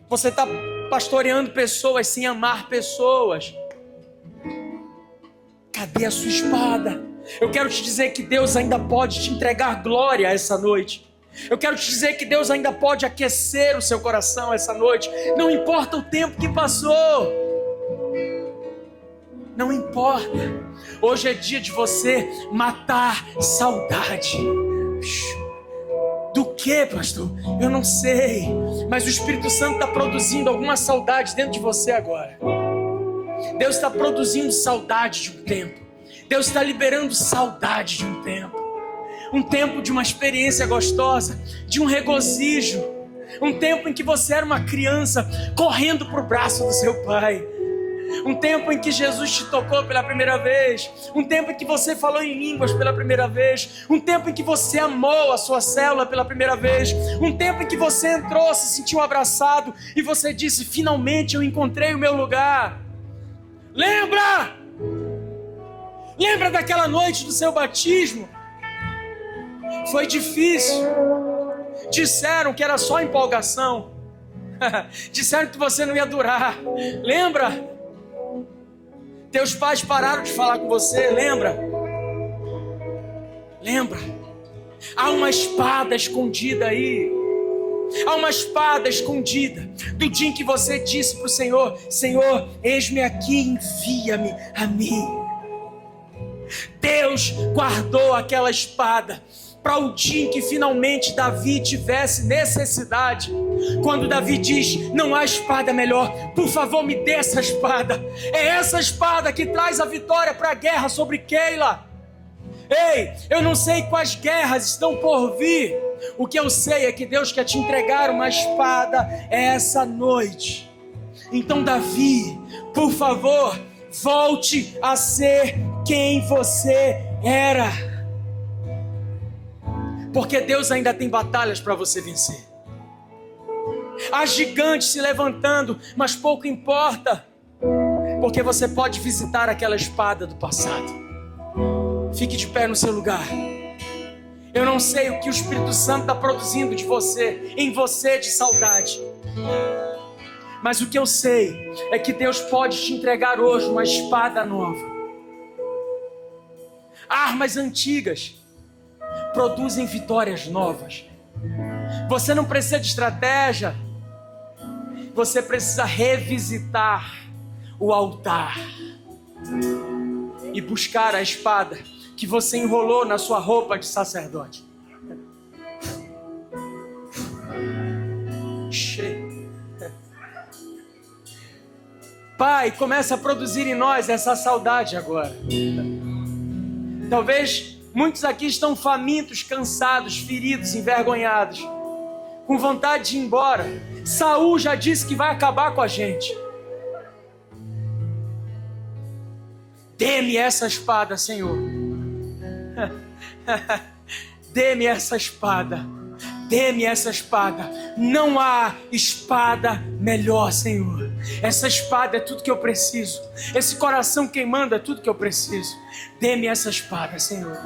Speaker 1: Você está pastoreando pessoas sem amar pessoas. Cadê a sua espada? Eu quero te dizer que Deus ainda pode te entregar glória essa noite. Eu quero te dizer que Deus ainda pode aquecer o seu coração essa noite. Não importa o tempo que passou. Não importa. Hoje é dia de você matar saudade. Do que, pastor? Eu não sei. Mas o Espírito Santo está produzindo alguma saudade dentro de você agora. Deus está produzindo saudade de um tempo. Deus está liberando saudade de um tempo. Um tempo de uma experiência gostosa, de um regozijo. Um tempo em que você era uma criança correndo para o braço do seu pai. Um tempo em que Jesus te tocou pela primeira vez. Um tempo em que você falou em línguas pela primeira vez. Um tempo em que você amou a sua célula pela primeira vez. Um tempo em que você entrou, se sentiu abraçado e você disse: finalmente eu encontrei o meu lugar. Lembra? Lembra daquela noite do seu batismo? Foi difícil. Disseram que era só empolgação. Disseram que você não ia durar. Lembra? Teus pais pararam de falar com você. Lembra? Lembra? Há uma espada escondida aí. Há uma espada escondida do dia em que você disse para o Senhor: Senhor, eis-me aqui, envia-me a mim. Deus guardou aquela espada para o dia em que finalmente Davi tivesse necessidade. Quando Davi diz: não há espada melhor, por favor me dê essa espada. É essa espada que traz a vitória para a guerra sobre Keila. Ei, eu não sei quais guerras estão por vir. O que eu sei é que Deus quer te entregar uma espada essa noite. Então Davi, por favor, volte a ser quem você era. Porque Deus ainda tem batalhas para você vencer. Há gigantes se levantando, mas pouco importa. Porque você pode visitar aquela espada do passado. Fique de pé no seu lugar. Eu não sei o que o Espírito Santo está produzindo de você, em você de saudade. Mas o que eu sei é que Deus pode te entregar hoje uma espada nova. Armas antigas produzem vitórias novas. Você não precisa de estratégia. Você precisa revisitar o altar e buscar a espada que você enrolou na sua roupa de sacerdote. Pai, começa a produzir em nós essa saudade agora. Talvez muitos aqui estão famintos, cansados, feridos, envergonhados, com vontade de ir embora. Saul já disse que vai acabar com a gente. Dê-me essa espada, Senhor. Dê-me essa espada. Dê-me essa espada. Não há espada melhor, Senhor. Essa espada é tudo que eu preciso. Esse coração queimando é tudo que eu preciso. Dê-me essa espada, Senhor.